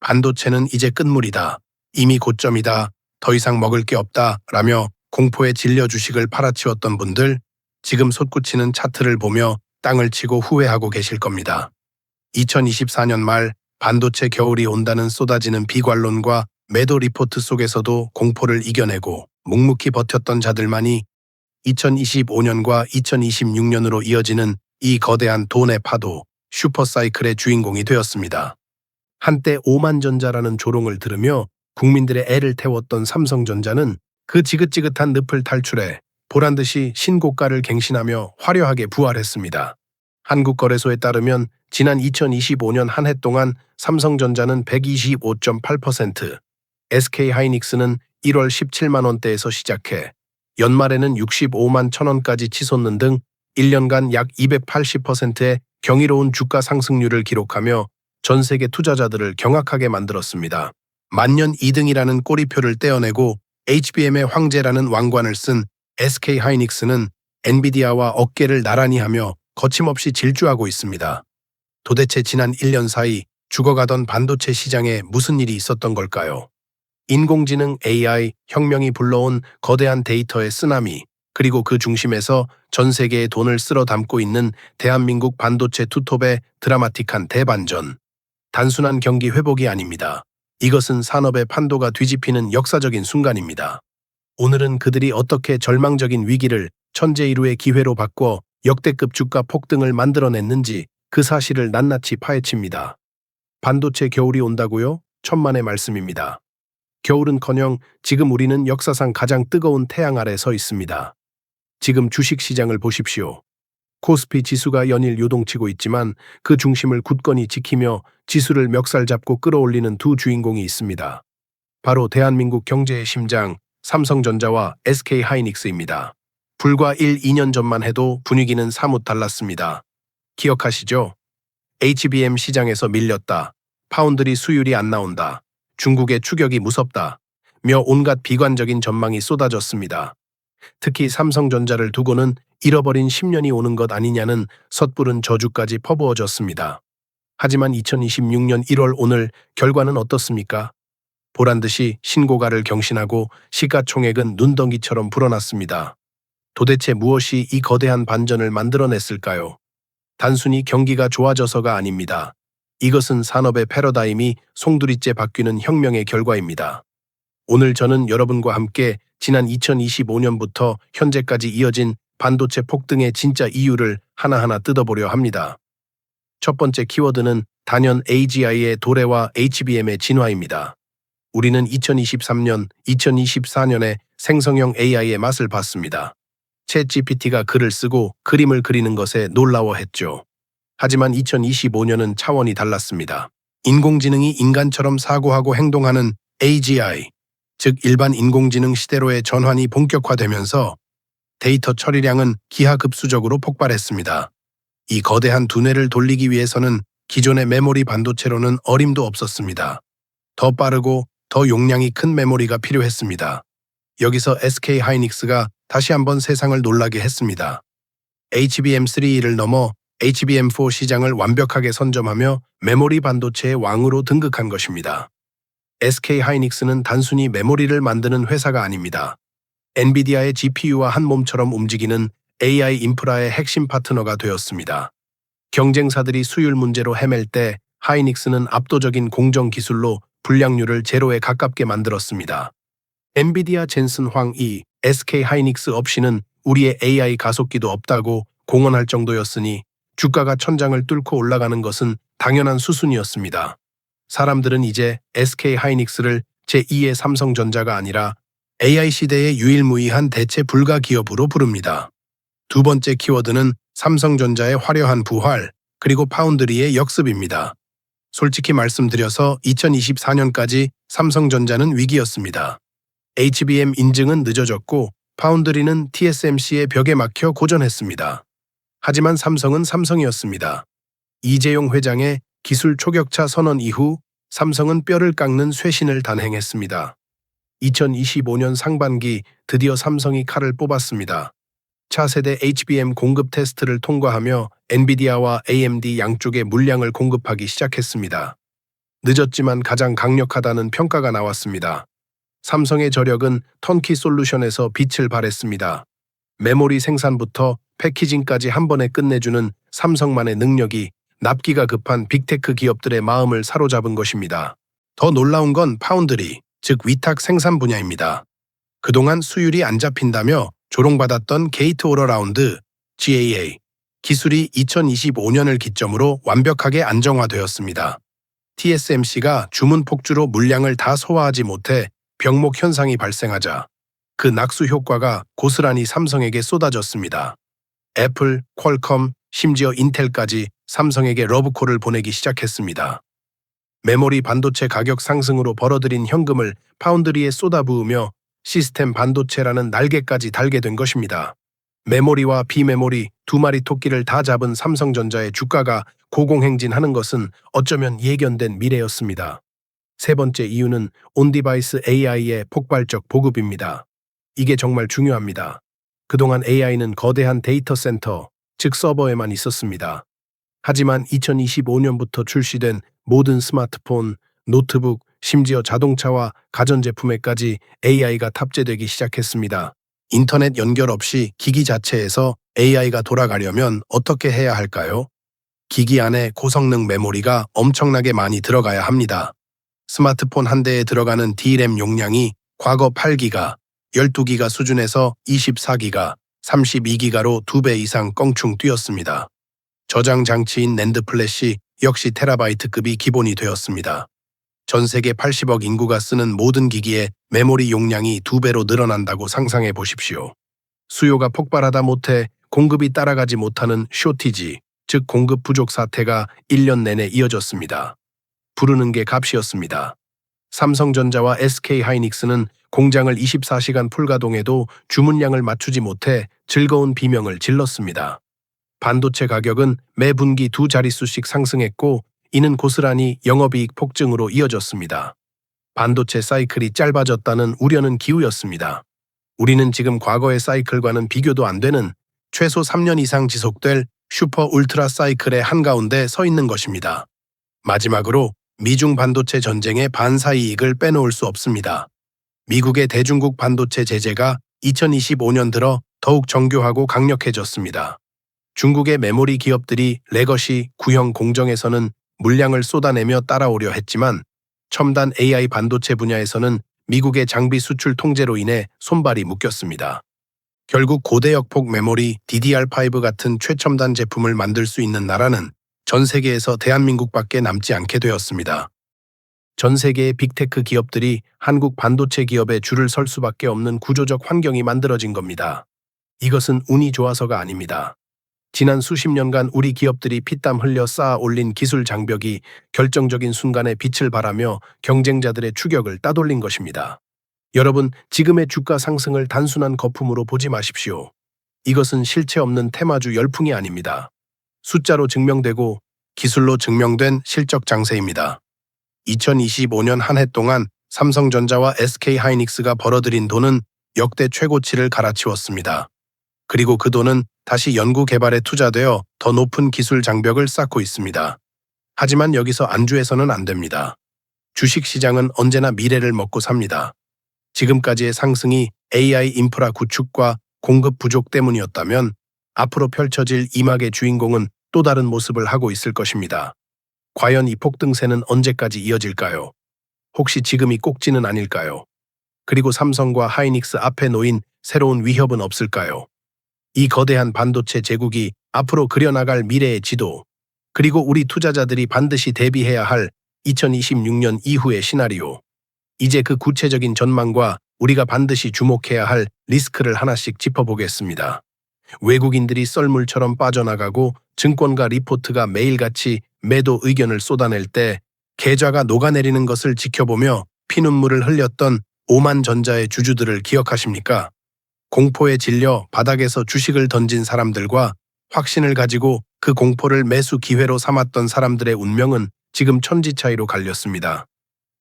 반도체는 이제 끝물이다. 이미 고점이다. 더 이상 먹을 게 없다. 라며 공포에 질려 주식을 팔아치웠던 분들, 지금 솟구치는 차트를 보며 땅을 치고 후회하고 계실 겁니다. 2024년 말 반도체 겨울이 온다는 쏟아지는 비관론과 매도 리포트 속에서도 공포를 이겨내고 묵묵히 버텼던 자들만이 2025년과 2026년으로 이어지는 이 거대한 돈의 파도, 슈퍼사이클의 주인공이 되었습니다. 한때 오만전자라는 조롱을 들으며 국민들의 애를 태웠던 삼성전자는 그 지긋지긋한 늪을 탈출해 보란듯이 신고가를 갱신하며 화려하게 부활했습니다. 한국거래소에 따르면 지난 2025년 한 해 동안 삼성전자는 125.8%, SK하이닉스는 1월 17만 원대에서 시작해 연말에는 65만 1,000원까지 치솟는 등 1년간 약 280%의 경이로운 주가 상승률을 기록하며 전 세계 투자자들을 경악하게 만들었습니다. 만년 2등이라는 꼬리표를 떼어내고 HBM의 황제라는 왕관을 쓴 SK하이닉스는 엔비디아와 어깨를 나란히 하며 거침없이 질주하고 있습니다. 도대체 지난 1년 사이 죽어가던 반도체 시장에 무슨 일이 있었던 걸까요? 인공지능 AI 혁명이 불러온 거대한 데이터의 쓰나미, 그리고 그 중심에서 전 세계의 돈을 쓸어 담고 있는 대한민국 반도체 투톱의 드라마틱한 대반전. 단순한 경기 회복이 아닙니다. 이것은 산업의 판도가 뒤집히는 역사적인 순간입니다. 오늘은 그들이 어떻게 절망적인 위기를 천재일우의 기회로 바꿔 역대급 주가 폭등을 만들어냈는지 그 사실을 낱낱이 파헤칩니다. 반도체 겨울이 온다고요? 천만의 말씀입니다. 겨울은커녕 지금 우리는 역사상 가장 뜨거운 태양 아래 서 있습니다. 지금 주식시장을 보십시오. 코스피 지수가 연일 요동치고 있지만 그 중심을 굳건히 지키며 지수를 멱살 잡고 끌어올리는 두 주인공이 있습니다. 바로 대한민국 경제의 심장, 삼성전자와 SK하이닉스입니다. 불과 2년 전만 해도 분위기는 사뭇 달랐습니다. 기억하시죠? HBM 시장에서 밀렸다. 파운드리 수율이 안 나온다. 중국의 추격이 무섭다. 며 온갖 비관적인 전망이 쏟아졌습니다. 특히 삼성전자를 두고는 잃어버린 10년이 오는 것 아니냐는 섣부른 저주까지 퍼부어졌습니다. 하지만 2026년 1월 오늘 결과는 어떻습니까? 보란듯이 신고가를 경신하고 시가총액은 눈덩이처럼 불어났습니다. 도대체 무엇이 이 거대한 반전을 만들어냈을까요? 단순히 경기가 좋아져서가 아닙니다. 이것은 산업의 패러다임이 송두리째 바뀌는 혁명의 결과입니다. 오늘 저는 여러분과 함께 지난 2025년부터 현재까지 이어진 반도체 폭등의 진짜 이유를 하나하나 뜯어보려 합니다. 첫 번째 키워드는 단연 AGI의 도래와 HBM의 진화입니다. 우리는 2023년, 2024년에 생성형 AI의 맛을 봤습니다. 챗GPT가 글을 쓰고 그림을 그리는 것에 놀라워했죠. 하지만 2025년은 차원이 달랐습니다. 인공지능이 인간처럼 사고하고 행동하는 AGI, 즉 일반 인공지능 시대로의 전환이 본격화되면서 데이터 처리량은 기하급수적으로 폭발했습니다. 이 거대한 두뇌를 돌리기 위해서는 기존의 메모리 반도체로는 어림도 없었습니다. 더 빠르고 더 용량이 큰 메모리가 필요했습니다. 여기서 SK하이닉스가 다시 한번 세상을 놀라게 했습니다. HBM3를 넘어 HBM4 시장을 완벽하게 선점하며 메모리 반도체의 왕으로 등극한 것입니다. SK하이닉스는 단순히 메모리를 만드는 회사가 아닙니다. 엔비디아의 GPU와 한 몸처럼 움직이는 AI 인프라의 핵심 파트너가 되었습니다. 경쟁사들이 수율 문제로 헤맬 때 하이닉스는 압도적인 공정 기술로 불량률을 제로에 가깝게 만들었습니다. 엔비디아 젠슨 황이 SK하이닉스 없이는 우리의 AI 가속기도 없다고 공언할 정도였으니 주가가 천장을 뚫고 올라가는 것은 당연한 수순이었습니다. 사람들은 이제 SK하이닉스를 제2의 삼성전자가 아니라 AI 시대의 유일무이한 대체 불가 기업으로 부릅니다. 두 번째 키워드는 삼성전자의 화려한 부활, 그리고 파운드리의 역습입니다. 솔직히 말씀드려서 2024년까지 삼성전자는 위기였습니다. HBM 인증은 늦어졌고 파운드리는 TSMC의 벽에 막혀 고전했습니다. 하지만 삼성은 삼성이었습니다. 이재용 회장의 기술 초격차 선언 이후 삼성은 뼈를 깎는 쇄신을 단행했습니다. 2025년 상반기 드디어 삼성이 칼을 뽑았습니다. 차세대 HBM 공급 테스트를 통과하며 엔비디아와 AMD 양쪽에 물량을 공급하기 시작했습니다. 늦었지만 가장 강력하다는 평가가 나왔습니다. 삼성의 저력은 턴키 솔루션에서 빛을 발했습니다. 메모리 생산부터 패키징까지 한 번에 끝내주는 삼성만의 능력이 납기가 급한 빅테크 기업들의 마음을 사로잡은 것입니다. 더 놀라운 건 파운드리, 즉 위탁 생산 분야입니다. 그동안 수율이 안 잡힌다며 조롱받았던 게이트 올어라운드 GAA 기술이 2025년을 기점으로 완벽하게 안정화되었습니다. TSMC가 주문 폭주로 물량을 다 소화하지 못해 병목 현상이 발생하자 그 낙수 효과가 고스란히 삼성에게 쏟아졌습니다. 애플, 퀄컴, 심지어 인텔까지 삼성에게 러브콜을 보내기 시작했습니다. 메모리 반도체 가격 상승으로 벌어들인 현금을 파운드리에 쏟아부으며 시스템 반도체라는 날개까지 달게 된 것입니다. 메모리와 비메모리 두 마리 토끼를 다 잡은 삼성전자의 주가가 고공행진하는 것은 어쩌면 예견된 미래였습니다. 세 번째 이유는 온디바이스 AI의 폭발적 보급입니다. 이게 정말 중요합니다. 그동안 AI는 거대한 데이터 센터, 즉 서버에만 있었습니다. 하지만 2025년부터 출시된 모든 스마트폰, 노트북, 심지어 자동차와 가전제품에까지 AI가 탑재되기 시작했습니다. 인터넷 연결 없이 기기 자체에서 AI가 돌아가려면 어떻게 해야 할까요? 기기 안에 고성능 메모리가 엄청나게 많이 들어가야 합니다. 스마트폰 한 대에 들어가는 D램 용량이 과거 8기가, 12기가 수준에서 24기가, 32기가로 2배 이상 껑충 뛰었습니다. 저장 장치인 낸드 플래시 역시 테라바이트급이 기본이 되었습니다. 전 세계 80억 인구가 쓰는 모든 기기에 메모리 용량이 2배로 늘어난다고 상상해 보십시오. 수요가 폭발하다 못해 공급이 따라가지 못하는 쇼티지, 즉 공급 부족 사태가 1년 내내 이어졌습니다. 부르는 게 값이었습니다. 삼성전자와 SK하이닉스는 공장을 24시간 풀가동해도 주문량을 맞추지 못해 즐거운 비명을 질렀습니다. 반도체 가격은 매 분기 두 자릿수씩 상승했고 이는 고스란히 영업이익 폭증으로 이어졌습니다. 반도체 사이클이 짧아졌다는 우려는 기우였습니다. 우리는 지금 과거의 사이클과는 비교도 안 되는 최소 3년 이상 지속될 슈퍼 울트라 사이클의 한가운데 서 있는 것입니다. 마지막으로 미중 반도체 전쟁의 반사이익을 빼놓을 수 없습니다. 미국의 대중국 반도체 제재가 2025년 들어 더욱 정교하고 강력해졌습니다. 중국의 메모리 기업들이 레거시 구형 공정에서는 물량을 쏟아내며 따라오려 했지만 첨단 AI 반도체 분야에서는 미국의 장비 수출 통제로 인해 손발이 묶였습니다. 결국 고대역폭 메모리 DDR5 같은 최첨단 제품을 만들 수 있는 나라는 전 세계에서 대한민국밖에 남지 않게 되었습니다. 전 세계의 빅테크 기업들이 한국 반도체 기업에 줄을 설 수밖에 없는 구조적 환경이 만들어진 겁니다. 이것은 운이 좋아서가 아닙니다. 지난 수십 년간 우리 기업들이 피땀 흘려 쌓아 올린 기술 장벽이 결정적인 순간에 빛을 발하며 경쟁자들의 추격을 따돌린 것입니다. 여러분, 지금의 주가 상승을 단순한 거품으로 보지 마십시오. 이것은 실체 없는 테마주 열풍이 아닙니다. 숫자로 증명되고 기술로 증명된 실적 장세입니다. 2025년 한 해 동안 삼성전자와 SK하이닉스가 벌어들인 돈은 역대 최고치를 갈아치웠습니다. 그리고 그 돈은 다시 연구 개발에 투자되어 더 높은 기술 장벽을 쌓고 있습니다. 하지만 여기서 안주해서는 안 됩니다. 주식시장은 언제나 미래를 먹고 삽니다. 지금까지의 상승이 AI 인프라 구축과 공급 부족 때문이었다면 앞으로 펼쳐질 이막의 주인공은 또 다른 모습을 하고 있을 것입니다. 과연 이 폭등세는 언제까지 이어질까요? 혹시 지금이 꼭지는 아닐까요? 그리고 삼성과 하이닉스 앞에 놓인 새로운 위협은 없을까요? 이 거대한 반도체 제국이 앞으로 그려나갈 미래의 지도, 그리고 우리 투자자들이 반드시 대비해야 할 2026년 이후의 시나리오. 이제 그 구체적인 전망과 우리가 반드시 주목해야 할 리스크를 하나씩 짚어보겠습니다. 외국인들이 썰물처럼 빠져나가고 증권가 리포트가 매일같이 매도 의견을 쏟아낼 때 계좌가 녹아내리는 것을 지켜보며 피눈물을 흘렸던 오만전자의 주주들을 기억하십니까? 공포에 질려 바닥에서 주식을 던진 사람들과 확신을 가지고 그 공포를 매수 기회로 삼았던 사람들의 운명은 지금 천지 차이로 갈렸습니다.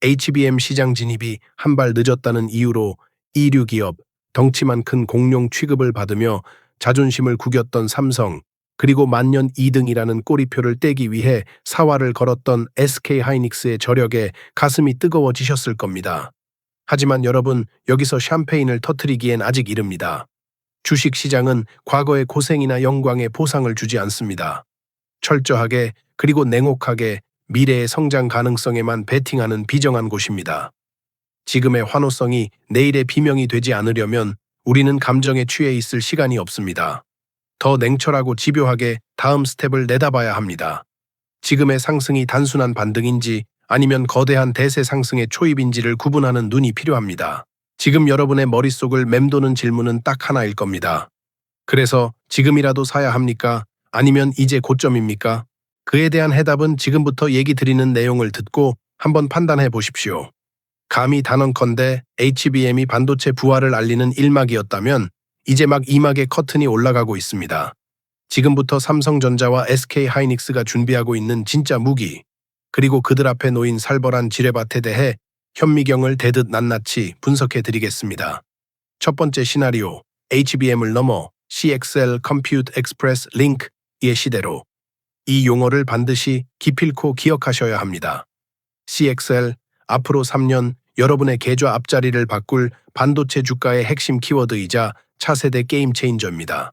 HBM 시장 진입이 한 발 늦었다는 이유로 이류 기업, 덩치만 큰 공룡 취급을 받으며 자존심을 구겼던 삼성, 그리고 만년 2등이라는 꼬리표를 떼기 위해 사활을 걸었던 SK 하이닉스의 저력에 가슴이 뜨거워지셨을 겁니다. 하지만 여러분, 여기서 샴페인을 터뜨리기엔 아직 이릅니다. 주식 시장은 과거의 고생이나 영광에 보상을 주지 않습니다. 철저하게 그리고 냉혹하게 미래의 성장 가능성에만 베팅하는 비정한 곳입니다. 지금의 환호성이 내일의 비명이 되지 않으려면 우리는 감정에 취해 있을 시간이 없습니다. 더 냉철하고 집요하게 다음 스텝을 내다봐야 합니다. 지금의 상승이 단순한 반등인지 아니면 거대한 대세 상승의 초입인지를 구분하는 눈이 필요합니다. 지금 여러분의 머릿속을 맴도는 질문은 딱 하나일 겁니다. 그래서 지금이라도 사야 합니까? 아니면 이제 고점입니까? 그에 대한 해답은 지금부터 얘기 드리는 내용을 듣고 한번 판단해 보십시오. 감히 단언컨대 HBM이 반도체 부활을 알리는 1막이었다면 이제 막 2막의 커튼이 올라가고 있습니다. 지금부터 삼성전자와 SK하이닉스가 준비하고 있는 진짜 무기, 그리고 그들 앞에 놓인 살벌한 지뢰밭에 대해 현미경을 대듯 낱낱이 분석해 드리겠습니다. 첫 번째 시나리오, HBM을 넘어 CXL Compute Express Link의 시대로. 이 용어를 반드시 기필코 기억하셔야 합니다. CXL, 앞으로 3년 여러분의 계좌 앞자리를 바꿀 반도체 주가의 핵심 키워드이자 차세대 게임 체인저입니다.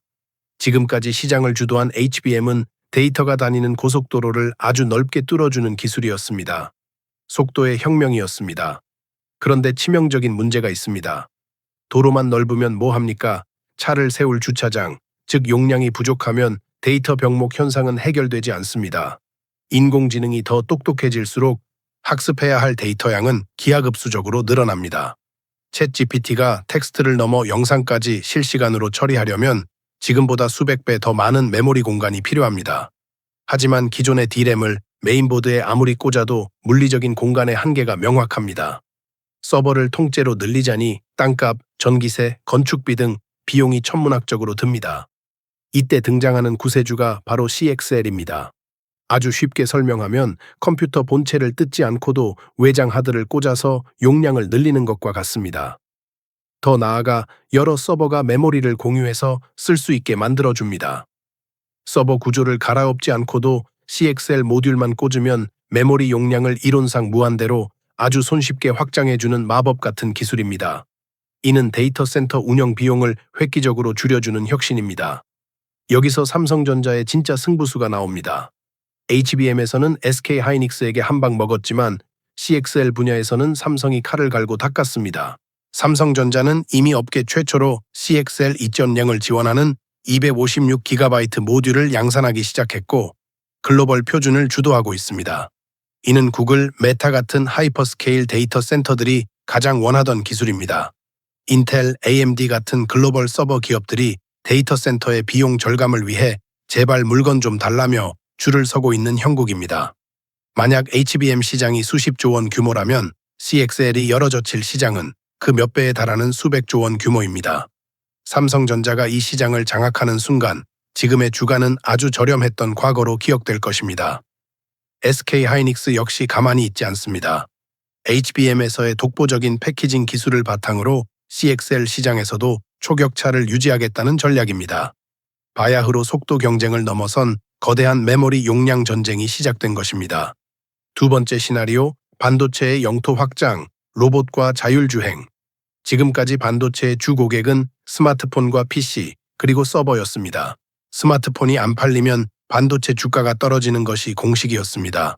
지금까지 시장을 주도한 HBM은 데이터가 다니는 고속도로를 아주 넓게 뚫어주는 기술이었습니다. 속도의 혁명이었습니다. 그런데 치명적인 문제가 있습니다. 도로만 넓으면 뭐 합니까? 차를 세울 주차장, 즉 용량이 부족하면 데이터 병목 현상은 해결되지 않습니다. 인공지능이 더 똑똑해질수록 학습해야 할 데이터 양은 기하급수적으로 늘어납니다. 챗 GPT가 텍스트를 넘어 영상까지 실시간으로 처리하려면 지금보다 수백 배 더 많은 메모리 공간이 필요합니다. 하지만 기존의 D램을 메인보드에 아무리 꽂아도 물리적인 공간의 한계가 명확합니다. 서버를 통째로 늘리자니 땅값, 전기세, 건축비 등 비용이 천문학적으로 듭니다. 이때 등장하는 구세주가 바로 CXL입니다. 아주 쉽게 설명하면 컴퓨터 본체를 뜯지 않고도 외장 하드를 꽂아서 용량을 늘리는 것과 같습니다. 더 나아가 여러 서버가 메모리를 공유해서 쓸 수 있게 만들어줍니다. 서버 구조를 갈아엎지 않고도 CXL 모듈만 꽂으면 메모리 용량을 이론상 무한대로 아주 손쉽게 확장해주는 마법 같은 기술입니다. 이는 데이터 센터 운영 비용을 획기적으로 줄여주는 혁신입니다. 여기서 삼성전자의 진짜 승부수가 나옵니다. HBM에서는 SK하이닉스에게 한 방 먹었지만 CXL 분야에서는 삼성이 칼을 갈고 닦았습니다. 삼성전자는 이미 업계 최초로 CXL 2.0을 지원하는 256GB 모듈을 양산하기 시작했고 글로벌 표준을 주도하고 있습니다. 이는 구글, 메타 같은 하이퍼스케일 데이터 센터들이 가장 원하던 기술입니다. 인텔, AMD 같은 글로벌 서버 기업들이 데이터 센터의 비용 절감을 위해 제발 물건 좀 달라며 줄을 서고 있는 형국입니다. 만약 HBM 시장이 수십조 원 규모라면 CXL이 열어젖힐 시장은 그 몇 배에 달하는 수백조 원 규모입니다. 삼성전자가 이 시장을 장악하는 순간 지금의 주가는 아주 저렴했던 과거로 기억될 것입니다. SK하이닉스 역시 가만히 있지 않습니다. HBM에서의 독보적인 패키징 기술을 바탕으로 CXL 시장에서도 초격차를 유지하겠다는 전략입니다. 바야흐로 속도 경쟁을 넘어선 거대한 메모리 용량 전쟁이 시작된 것입니다. 두 번째 시나리오, 반도체의 영토 확장, 로봇과 자율주행. 지금까지 반도체의 주 고객은 스마트폰과 PC, 그리고 서버였습니다. 스마트폰이 안 팔리면 반도체 주가가 떨어지는 것이 공식이었습니다.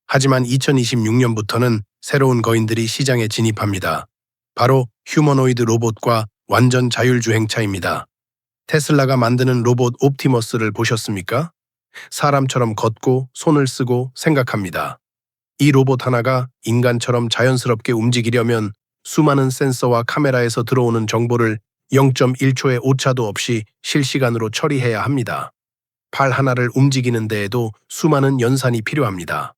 하지만 2026년부터는 새로운 거인들이 시장에 진입합니다. 바로 휴머노이드 로봇과 완전 자율주행차입니다. 테슬라가 만드는 로봇 옵티머스를 보셨습니까? 사람처럼 걷고 손을 쓰고 생각합니다. 이 로봇 하나가 인간처럼 자연스럽게 움직이려면 수많은 센서와 카메라에서 들어오는 정보를 0.1초의 오차도 없이 실시간으로 처리해야 합니다. 팔 하나를 움직이는 데에도 수많은 연산이 필요합니다.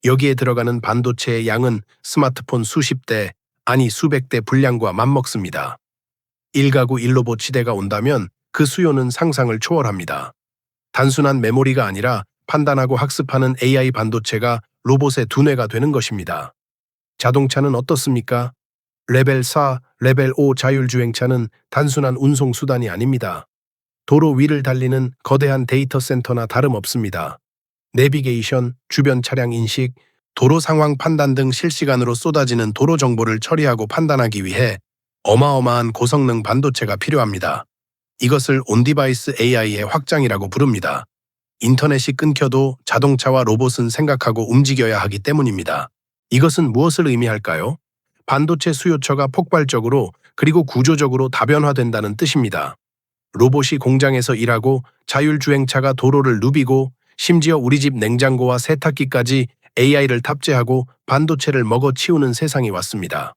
여기에 들어가는 반도체의 양은 스마트폰 수십 대, 아니 수백 대 분량과 맞먹습니다. 1가구 1로봇 시대가 온다면 그 수요는 상상을 초월합니다. 단순한 메모리가 아니라 판단하고 학습하는 AI 반도체가 로봇의 두뇌가 되는 것입니다. 자동차는 어떻습니까? 레벨 4, 레벨 5 자율주행차는 단순한 운송수단이 아닙니다. 도로 위를 달리는 거대한 데이터 센터나 다름없습니다. 내비게이션, 주변 차량 인식, 도로 상황 판단 등 실시간으로 쏟아지는 도로 정보를 처리하고 판단하기 위해 어마어마한 고성능 반도체가 필요합니다. 이것을 온디바이스 AI의 확장이라고 부릅니다. 인터넷이 끊겨도 자동차와 로봇은 생각하고 움직여야 하기 때문입니다. 이것은 무엇을 의미할까요? 반도체 수요처가 폭발적으로 그리고 구조적으로 다변화된다는 뜻입니다. 로봇이 공장에서 일하고 자율주행차가 도로를 누비고 심지어 우리 집 냉장고와 세탁기까지 AI를 탑재하고 반도체를 먹어치우는 세상이 왔습니다.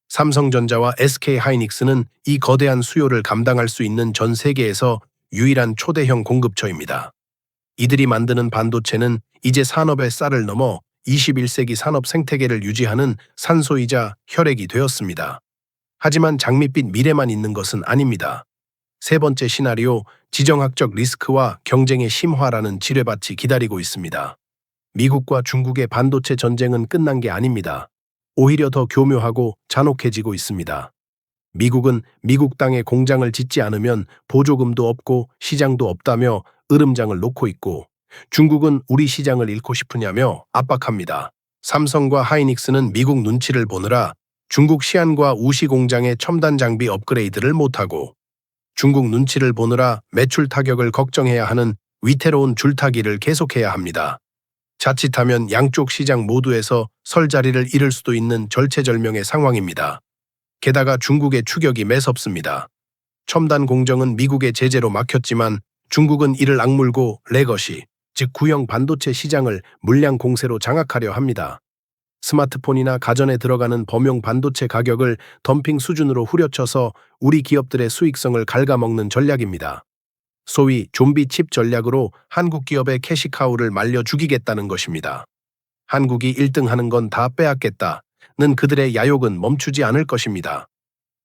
삼성전자와 SK하이닉스는 이 거대한 수요를 감당할 수 있는 전 세계에서 유일한 초대형 공급처입니다. 이들이 만드는 반도체는 이제 산업의 쌀을 넘어 21세기 산업 생태계를 유지하는 산소이자 혈액이 되었습니다. 하지만 장밋빛 미래만 있는 것은 아닙니다. 세 번째 시나리오, 지정학적 리스크와 경쟁의 심화라는 지뢰밭이 기다리고 있습니다. 미국과 중국의 반도체 전쟁은 끝난 게 아닙니다. 오히려 더 교묘하고 잔혹해지고 있습니다. 미국은 미국 땅에 공장을 짓지 않으면 보조금도 없고 시장도 없다며 으름장을 놓고 있고, 중국은 우리 시장을 잃고 싶으냐며 압박합니다. 삼성과 하이닉스는 미국 눈치를 보느라 중국 시안과 우시 공장의 첨단 장비 업그레이드를 못하고, 중국 눈치를 보느라 매출 타격을 걱정해야 하는 위태로운 줄타기를 계속해야 합니다. 자칫하면 양쪽 시장 모두에서 설 자리를 잃을 수도 있는 절체절명의 상황입니다. 게다가 중국의 추격이 매섭습니다. 첨단 공정은 미국의 제재로 막혔지만 중국은 이를 악물고 레거시, 즉 구형 반도체 시장을 물량 공세로 장악하려 합니다. 스마트폰이나 가전에 들어가는 범용 반도체 가격을 덤핑 수준으로 후려쳐서 우리 기업들의 수익성을 갉아먹는 전략입니다. 소위 좀비 칩 전략으로 한국 기업의 캐시카우를 말려 죽이겠다는 것입니다. 한국이 1등하는 건 다 빼앗겠다는 그들의 야욕은 멈추지 않을 것입니다.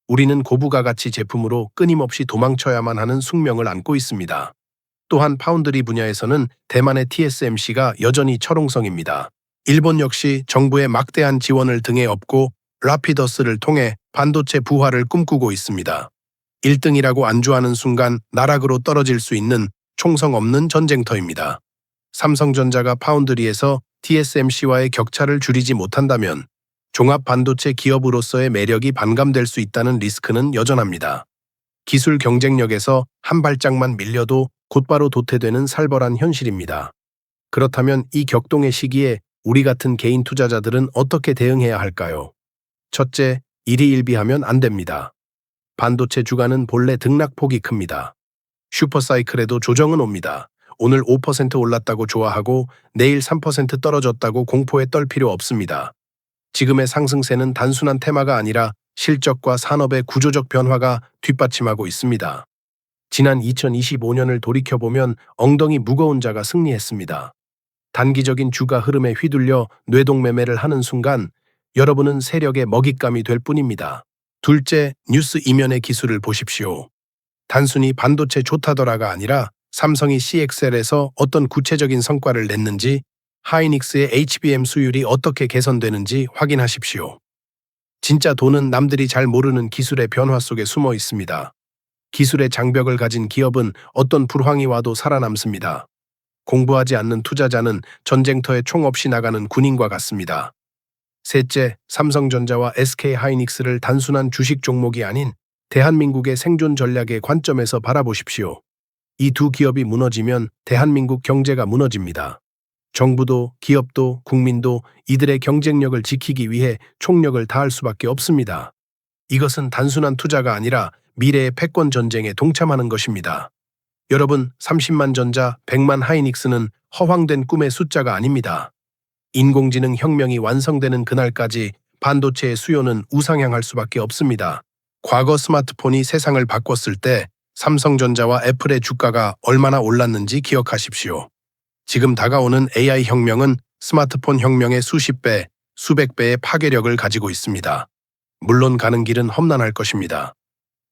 우리는 고부가 가치 제품으로 끊임없이 도망쳐야만 하는 숙명을 안고 있습니다. 또한 파운드리 분야에서는 대만의 TSMC가 여전히 철옹성입니다. 일본 역시 정부의 막대한 지원을 등에 업고 라피더스를 통해 반도체 부활을 꿈꾸고 있습니다. 1등이라고 안주하는 순간 나락으로 떨어질 수 있는 총성 없는 전쟁터입니다. 삼성전자가 파운드리에서 TSMC와의 격차를 줄이지 못한다면 종합 반도체 기업으로서의 매력이 반감될 수 있다는 리스크는 여전합니다. 기술 경쟁력에서 한 발짝만 밀려도 곧바로 도태되는 살벌한 현실입니다. 그렇다면 이 격동의 시기에 우리 같은 개인 투자자들은 어떻게 대응해야 할까요? 첫째, 일희일비하면 안 됩니다. 반도체 주가는 본래 등락폭이 큽니다. 슈퍼사이클에도 조정은 옵니다. 오늘 5% 올랐다고 좋아하고 내일 3% 떨어졌다고 공포에 떨 필요 없습니다. 지금의 상승세는 단순한 테마가 아니라 실적과 산업의 구조적 변화가 뒷받침하고 있습니다. 지난 2025년을 돌이켜보면 엉덩이 무거운 자가 승리했습니다. 단기적인 주가 흐름에 휘둘려 뇌동매매를 하는 순간 여러분은 세력의 먹잇감이 될 뿐입니다. 둘째, 뉴스 이면의 기술을 보십시오. 단순히 반도체 좋다더라가 아니라 삼성이 CXL에서 어떤 구체적인 성과를 냈는지, 하이닉스의 HBM 수율이 어떻게 개선되는지 확인하십시오. 진짜 돈은 남들이 잘 모르는 기술의 변화 속에 숨어 있습니다. 기술의 장벽을 가진 기업은 어떤 불황이 와도 살아남습니다. 공부하지 않는 투자자는 전쟁터에 총 없이 나가는 군인과 같습니다. 셋째, 삼성전자와 SK하이닉스를 단순한 주식 종목이 아닌 대한민국의 생존 전략의 관점에서 바라보십시오. 이 두 기업이 무너지면 대한민국 경제가 무너집니다. 정부도 기업도 국민도 이들의 경쟁력을 지키기 위해 총력을 다할 수밖에 없습니다. 이것은 단순한 투자가 아니라 미래의 패권 전쟁에 동참하는 것입니다. 여러분, 30만 전자, 100만 하이닉스는 허황된 꿈의 숫자가 아닙니다. 인공지능 혁명이 완성되는 그날까지 반도체의 수요는 우상향할 수밖에 없습니다. 과거 스마트폰이 세상을 바꿨을 때 삼성전자와 애플의 주가가 얼마나 올랐는지 기억하십시오. 지금 다가오는 AI 혁명은 스마트폰 혁명의 수십 배, 수백 배의 파괴력을 가지고 있습니다. 물론 가는 길은 험난할 것입니다.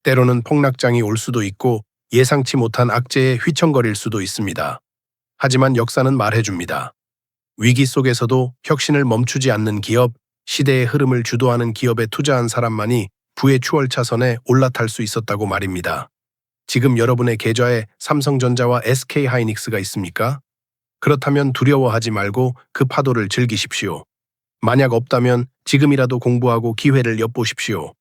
때로는 폭락장이 올 수도 있고 예상치 못한 악재에 휘청거릴 수도 있습니다. 하지만 역사는 말해줍니다. 위기 속에서도 혁신을 멈추지 않는 기업, 시대의 흐름을 주도하는 기업에 투자한 사람만이 부의 추월차선에 올라탈 수 있었다고 말입니다. 지금 여러분의 계좌에 삼성전자와 SK하이닉스가 있습니까? 그렇다면 두려워하지 말고 그 파도를 즐기십시오. 만약 없다면 지금이라도 공부하고 기회를 엿보십시오.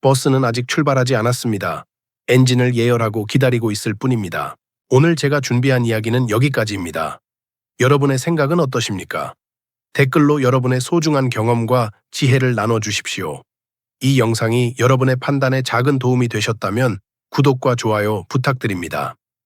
버스는 아직 출발하지 않았습니다. 엔진을 예열하고 기다리고 있을 뿐입니다. 오늘 제가 준비한 이야기는 여기까지입니다. 여러분의 생각은 어떠십니까? 댓글로 여러분의 소중한 경험과 지혜를 나눠주십시오. 이 영상이 여러분의 판단에 작은 도움이 되셨다면 구독과 좋아요 부탁드립니다.